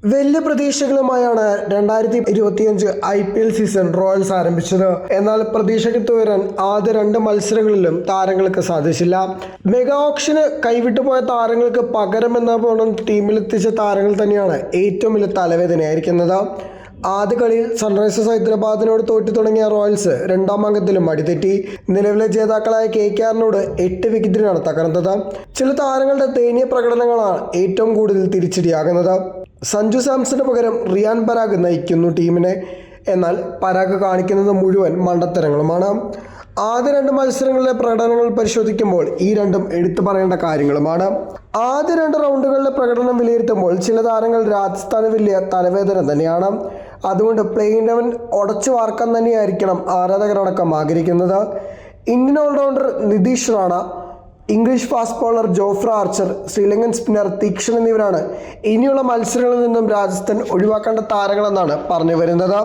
വലിയ പ്രതീക്ഷകളുമായാണ് 2025 IPL season Royals ആരംഭിച്ചത്. എന്നാൽ പ്രതീക്ഷയ്ക്ക് ഉയരാൻ ആദ്യ 2 മത്സരങ്ങളിലും താരങ്ങൾക്ക് സാധിച്ചില്ല. മെഗാ ഓപ്ഷന് കൈവിട്ടുപോയ താരങ്ങൾക്ക് പകരമെന്ന പോലെ ടീമിലെത്തിച്ച താരങ്ങൾ തന്നെയാണ് ഏറ്റവും വലിയ തലവേദനയായിരിക്കുന്നത്. ആദ്യ കളിയിൽ സൺറൈസേഴ്സ് ഹൈദരാബാദിനോട് തോറ്റു തുടങ്ങിയ റോയൽസ് രണ്ടാം അംഗത്തിലും അടിതെറ്റി. നിലവിലെ ജേതാക്കളായ KKRനോട് 8 വിക്കറ്റിനാണ് തകർന്നത്. ചില താരങ്ങളുടെ ദയനീയ പ്രകടനങ്ങളാണ് ഏറ്റവും കൂടുതൽ തിരിച്ചടിയാകുന്നത്. സഞ്ജു സാംസന് പകരം റിയാൻ പരാഗ് നയിക്കുന്നു ടീമിനെ. എന്നാൽ പരാഗ് കാണിക്കുന്നത് മുഴുവൻ മണ്ടത്തരങ്ങളുമാണ്. ആദ്യ 2 മത്സരങ്ങളിലെ പ്രകടനങ്ങൾ പരിശോധിക്കുമ്പോൾ ഈ രണ്ടും എടുത്തു പറയേണ്ട കാര്യങ്ങളുമാണ്. ആദ്യ 2 റൗണ്ടുകളിലെ പ്രകടനം വിലയിരുത്തുമ്പോൾ ചില താരങ്ങൾ രാജസ്ഥാന് വലിയ തലവേദന തന്നെയാണ്. അതുകൊണ്ട് പ്ലേയിങ് 11 ഉടച്ചു വാർക്കാൻ തന്നെയായിരിക്കണം ആരാധകരടക്കം ആഗ്രഹിക്കുന്നത്. Indian allrounder Nitish Rana, English fast bowler Jofra Archer, Sri Lankan spinner Theekshana എന്നിവരാണ് ഇനിയുള്ള മത്സരങ്ങളിൽ നിന്നും രാജസ്ഥാൻ ഒഴിവാക്കേണ്ട താരങ്ങളെന്നാണ് പറഞ്ഞു വരുന്നത്.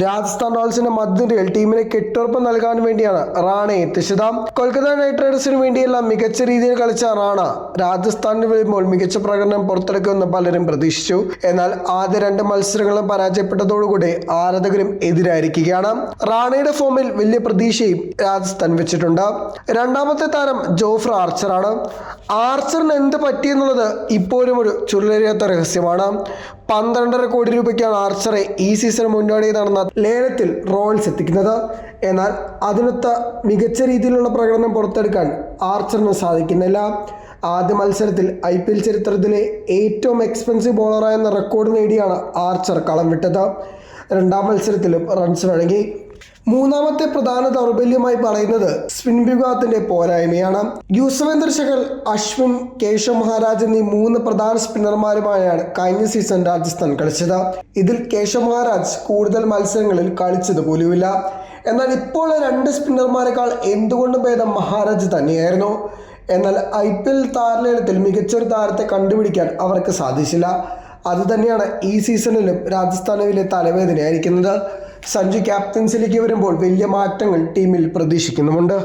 രാജസ്ഥാൻ റോയൽസിന്റെ മധ്യനിരയിൽ ടീമിനെ കെട്ടുറപ്പ് നൽകാൻ വേണ്ടിയാണ് റാണയെ എത്തിച്ചത്. കൊൽക്കത്ത നൈറ്റ് റൈഡേഴ്സിന് വേണ്ടിയെല്ലാം മികച്ച രീതിയിൽ കളിച്ച റാണ രാജസ്ഥാനിൽ വരുമ്പോൾ മികച്ച പ്രകടനം പുറത്തെടുക്കുമെന്ന് പലരും പ്രതീക്ഷിച്ചു. എന്നാൽ ആദ്യ 2 മത്സരങ്ങളും പരാജയപ്പെട്ടതോടുകൂടി ആരാധകരും എതിരായിരിക്കുകയാണ്. റാണയുടെ ഫോമിൽ വലിയ പ്രതീക്ഷയും രാജസ്ഥാൻ വെച്ചിട്ടുണ്ട്. രണ്ടാമത്തെ താരം ജോഫ്ര ആർച്ചറാണ്. ആർച്ചറിന് എന്ത് പറ്റിയെന്നുള്ളത് ഇപ്പോഴും ഒരു ചുരുളരിയാത്ത രഹസ്യമാണ്. 12.5 കോടി രൂപയ്ക്കാണ് ആർച്ചറെ ഈ സീസൺ മുന്നോടി നടന്ന ലേലത്തിൽ റോയൽസ് എത്തിക്കുന്നത്. എന്നാൽ അതിനൊത്ത മികച്ച രീതിയിലുള്ള പ്രകടനം പുറത്തെടുക്കാൻ ആർച്ചറിന് സാധിക്കുന്നില്ല. ആദ്യ മത്സരത്തിൽ IPL ചരിത്രത്തിലെ ഏറ്റവും എക്സ്പെൻസീവ് ബോളറായെന്ന റെക്കോർഡ് നേടിയാണ് ആർച്ചർ കളം വിട്ടത്. രണ്ടാം മത്സരത്തിലും റൺസ് വഴങ്ങി. മൂന്നാമത്തെ പ്രധാന ദൗർബല്യമായി പറയുന്നത് സ്പിൻ വിഭാഗത്തിന്റെ പോരായ്മയാണ്. യുസ്വേന്ദ്ര ചഹൽ, അശ്വിൻ, കേശവ് മഹാരാജ് എന്നീ 3 പ്രധാന സ്പിന്നർമാരുമായാണ് കഴിഞ്ഞ സീസൺ രാജസ്ഥാൻ കളിച്ചത്. ഇതിൽ കേശവ് മഹാരാജ് കൂടുതൽ മത്സരങ്ങളിൽ കളിച്ചത് പോലുമില്ല. എന്നാൽ ഇപ്പോൾ 2 സ്പിന്നർമാരെക്കാൾ എന്തുകൊണ്ടും ഭേദം മഹാരാജ് തന്നെയായിരുന്നു. എന്നാൽ IPL താരലേലത്തിൽ മികച്ചൊരു താരത്തെ കണ്ടുപിടിക്കാൻ അവർക്ക് സാധിച്ചില്ല. അതുതന്നെയാണ് ഈ സീസണിലും രാജസ്ഥാന് വലിയ തലവേദനയായിരിക്കുന്നത്. സഞ്ജു ക്യാപ്റ്റൻസിലേക്ക് വരുമ്പോൾ വലിയ മാറ്റങ്ങൾ ടീമിൽ പ്രതീക്ഷിക്കുന്നുമുണ്ട്.